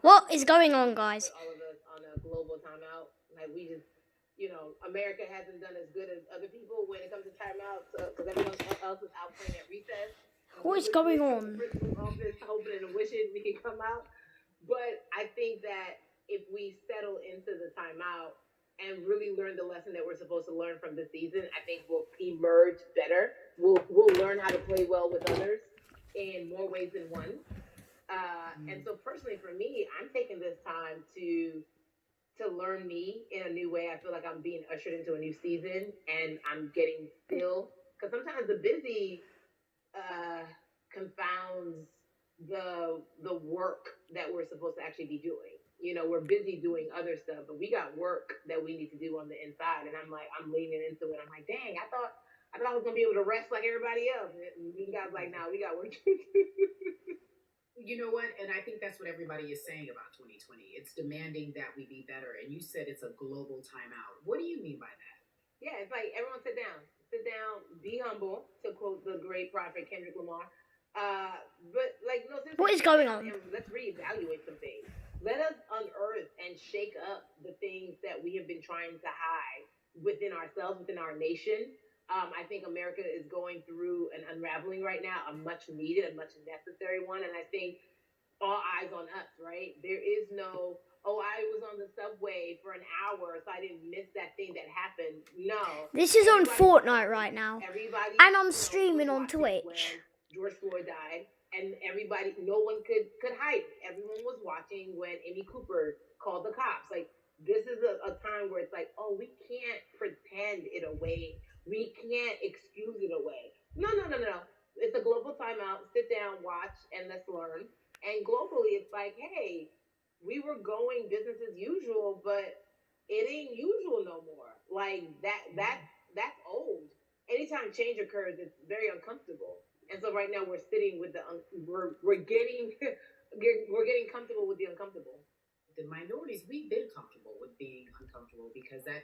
What is going on, guys? Put all of us on a global timeout. Like we just, America hasn't done as good as other people when it comes to timeouts because everyone else is out playing at recess. And What we're is literally going from the on? principal's office hoping and wishing we can come out. But I think that if we settle into the timeout and really learn the lesson that we're supposed to learn from the season, I think we'll emerge better. We'll learn how to play well with others in more ways than one. And so personally for me, I'm taking this time to learn me in a new way. I feel like I'm being ushered into a new season and I'm getting still because sometimes the busy confounds the work that we're supposed to actually be doing. We're busy doing other stuff, but we got work that we need to do on the inside. And I'm leaning into it. I'm like, dang, I thought I was gonna be able to rest like everybody else. And you guys like, nah, we got work to do. You know what? And I think that's what everybody is saying about 2020. It's demanding that we be better. And you said it's a global timeout. What do you mean by that? Yeah, it's like everyone sit down, be humble, to quote the great prophet Kendrick Lamar. But like, no, seriously, What is sit going down on? and let's reevaluate some things. Let us unearth and shake up the things that we have been trying to hide within ourselves, within our nation. I think America is going through an unraveling right now, a much needed, a much necessary one, and I think all eyes on us, right? There is no, oh, I was on the subway for an hour, so I didn't miss that thing that happened. No. This is on Fortnite right now. Everybody, And I'm streaming on Twitch. George Floyd died, and everybody, no one could hide it. Everyone was watching when Amy Cooper called the cops. Like, this is a time where it's like, oh, we can't pretend it away. We can't excuse it away. No. It's a global timeout. Sit down, watch, and let's learn. And globally, it's like, hey, we were going business as usual, but it ain't usual no more. Like that's old. Anytime change occurs, it's very uncomfortable. And so right now we're sitting with we're getting we're getting comfortable with the uncomfortable. The minorities, we've been comfortable with being uncomfortable because that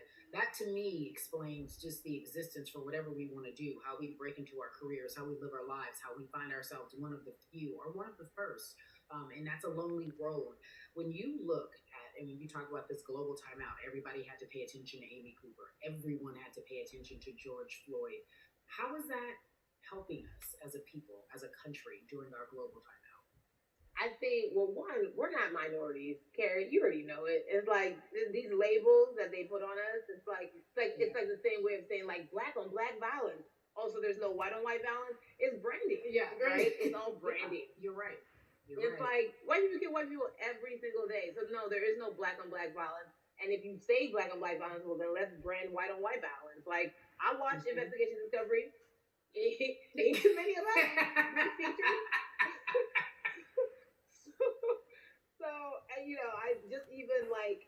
to me explains just the existence for whatever we want to do, how we break into our careers, how we live our lives, how we find ourselves one of the few or one of the first. And that's a lonely road. When you look at, and when you talk about this global timeout, everybody had to pay attention to Amy Cooper. Everyone had to pay attention to George Floyd. How is that helping us as a people, as a country during our global timeout? I think, well, one, we're not minorities, Carrie. You already know it. It's like these labels that they put on us. It's like the same way of saying like black on black violence. Also, there's no white on white violence. It's branding. Yeah, right. It's all branding. Yeah, you're right. It's like white people get white people every single day. So no, there is no black on black violence. And if you say black on black violence, well then let's brand white on white violence. Like I watched Investigation Discovery. Ain't too many of us. So, I just even like,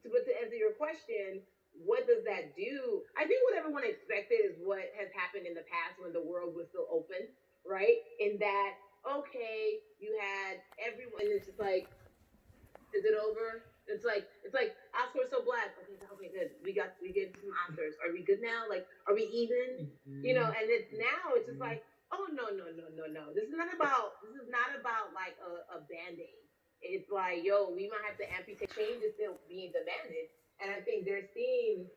but to answer your question, what does that do? I think what everyone expected is what has happened in the past when the world was still open, right? In that, okay, you had everyone, it's just like, is it over? It's like Oscars so black. Okay, good. We get some Oscars. Are we good now? Like, are we even? And it's now it's just like, oh no. This is not about like a band-aid. It's like, yo, we might have to amputate. Change is still being demanded. And I think they're seeing,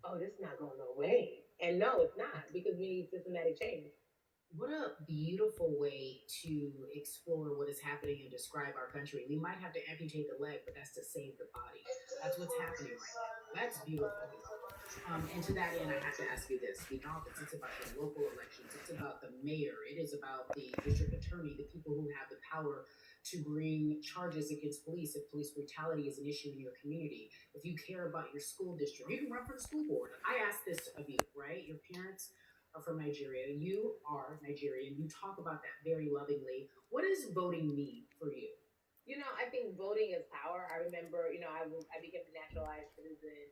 oh, this is not going away. And no, it's not, because we need systematic change. What a beautiful way to explore what is happening and describe our country. We might have to amputate the leg, but that's to save the body. That's what's happening right now. That's beautiful. And to that end, I have to ask you this. The office, it's about the local elections. It's about the mayor. It is about the district attorney, the people who have the power to bring charges against police if police brutality is an issue in your community. If you care about your school district, you can run for the school board. I ask this of you, right? Your parents are from Nigeria. You are Nigerian. You talk about that very lovingly. What does voting mean for you? I think voting is power. I remember, I became a naturalized citizen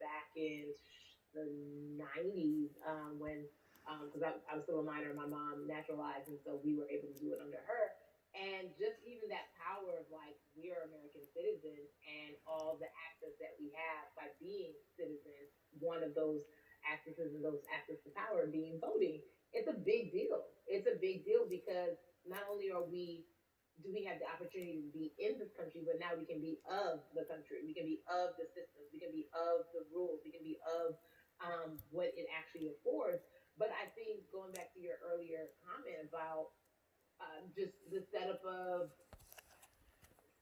back in the 90s when, because I was still a minor, my mom naturalized, and so we were able to do it under her. And just even that power of like, we are American citizens and all the access that we have by being citizens, one of those accesses and those access to power being voting, it's a big deal. It's a big deal because not only are we do we have the opportunity to be in this country, but now we can be of the country. We can be of the systems. We can be of the rules. We can be of what it actually affords. But I think going back to your earlier comment about just the setup of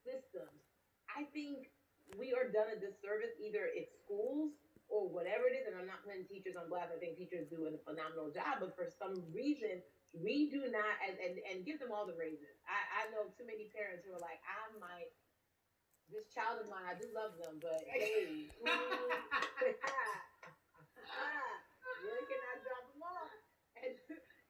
systems, I think we are done a disservice. Either it's schools or whatever it is, and I'm not putting teachers on blast. I think teachers do a phenomenal job, but for some reason, we do not, and give them all the raises. I know too many parents who are like, I might, this child of mine, I do love them, but hey, where can I drop them off? And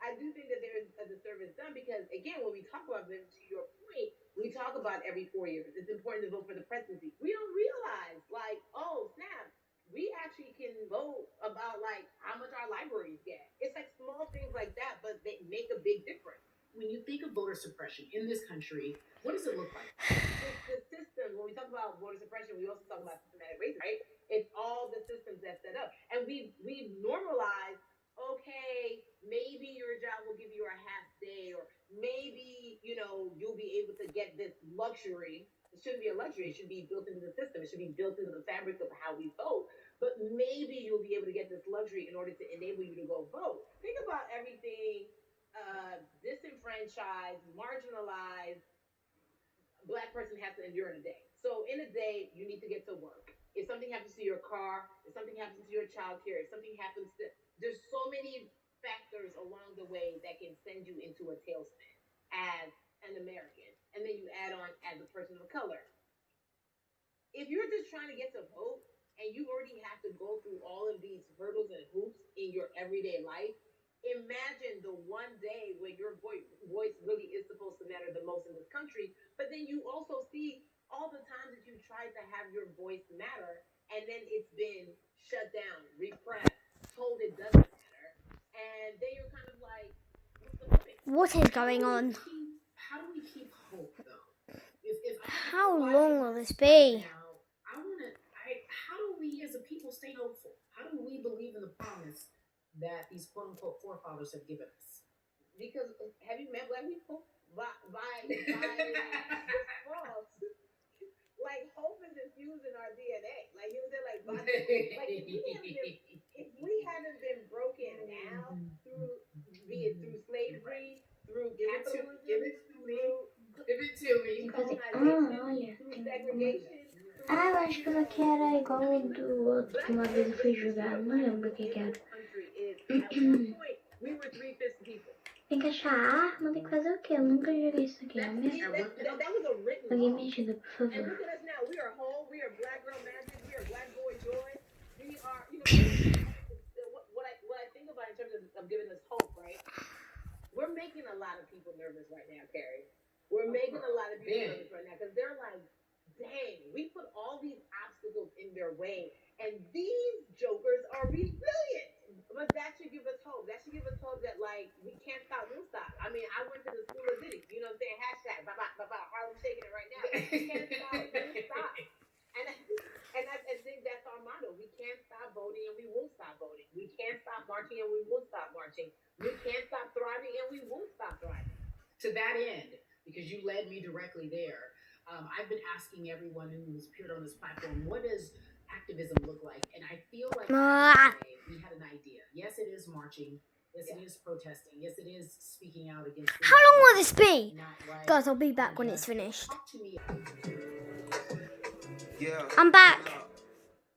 I do think that there's a disservice done because, again, when we talk about this, to your point, we talk about every 4 years. It's important to vote for the presidency. We don't realize, like, oh, snap, we actually can vote about, like, how much our libraries get. It's like small things like that, but they make a big difference. When you think of voter suppression in this country, what does it look like? The system, when we talk about voter suppression, we also talk about systematic racism, right? It's all the systems that set up. And we've normalized, okay, maybe your job will give you a half day, or maybe, you'll be able to get this luxury. It shouldn't be a luxury. It should be built into the system. It should be built into the fabric of how we vote. But maybe you'll be able to get this luxury in order to enable you to go vote. Think about everything disenfranchised, marginalized Black person has to endure in a day. So in a day, you need to get to work. If something happens to your car, if something happens to your child care, if something happens to, there's so many factors along the way that can send you into a tailspin as an American. And then you add on as a person of color. If you're just trying to get to vote and you already have to go through all of these hurdles and hoops in your everyday life, imagine the one day when your voice really is supposed to matter the most in this country, but then you also see all the times that you tried to have your voice matter, and then it's been shut down, repressed, told it doesn't matter, and then you're kind of like, what's the point? What is going on? How do we keep hope, though? If How long will this be? Now, how do we as a people stay hopeful? How do we believe in the promise that these quote-unquote forefathers have given us? Because have you met Black people? By default, like hope is infused in our DNA. Like you said, like if we hadn't been broken down through slavery, through capitalism, Give it to me. colonization, through segregation. Eu acho que ela que era igual ao do outro que uma vez eu fui julgado, não lembro o que era. Tem que achar a arma, tem que fazer o quê? Eu nunca joguei isso aqui, é mesmo? Alguém me ajuda, por favor. And look at us now. We are whole. We are Black girl magic. We are Black boy joy. We are, what I think about in terms of giving us hope, right? We're making a lot of people nervous right now, Carrie. We're making a lot of people nervous right now because they're like, dang, we put all these obstacles in their way, and these jokers are resilient. But that should give us hope. That should give us hope that, like, we can't stop, we'll stop. I mean, I went to the school of Diddy, you know what I'm saying? Hashtag, Harlem shaking it right now. We can't stop, we'll stop. And I think that's our motto. We can't stop voting, and we won't stop voting. We can't stop marching, and we won't stop marching. We can't stop thriving, and we won't stop thriving. To that end, because you led me directly there, I've been asking everyone who's appeared on this platform, what does activism look like? And I feel like today we had an idea. Yes, it is marching. Yes, it is protesting. Yes, it is speaking out against. How long will this be? Right. Guys, I'll be back when it's finished. Talk to me. Yeah. I'm back.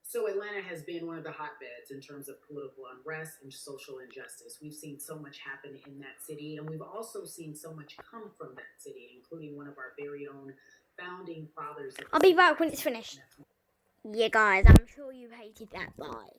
So Atlanta has been one of the hotbeds in terms of political unrest and social injustice. We've seen so much happen in that city, and we've also seen so much come from that city, including one of our very own founding fathers. I'll be back when it's finished. Yeah, guys, I'm sure you hated that bye.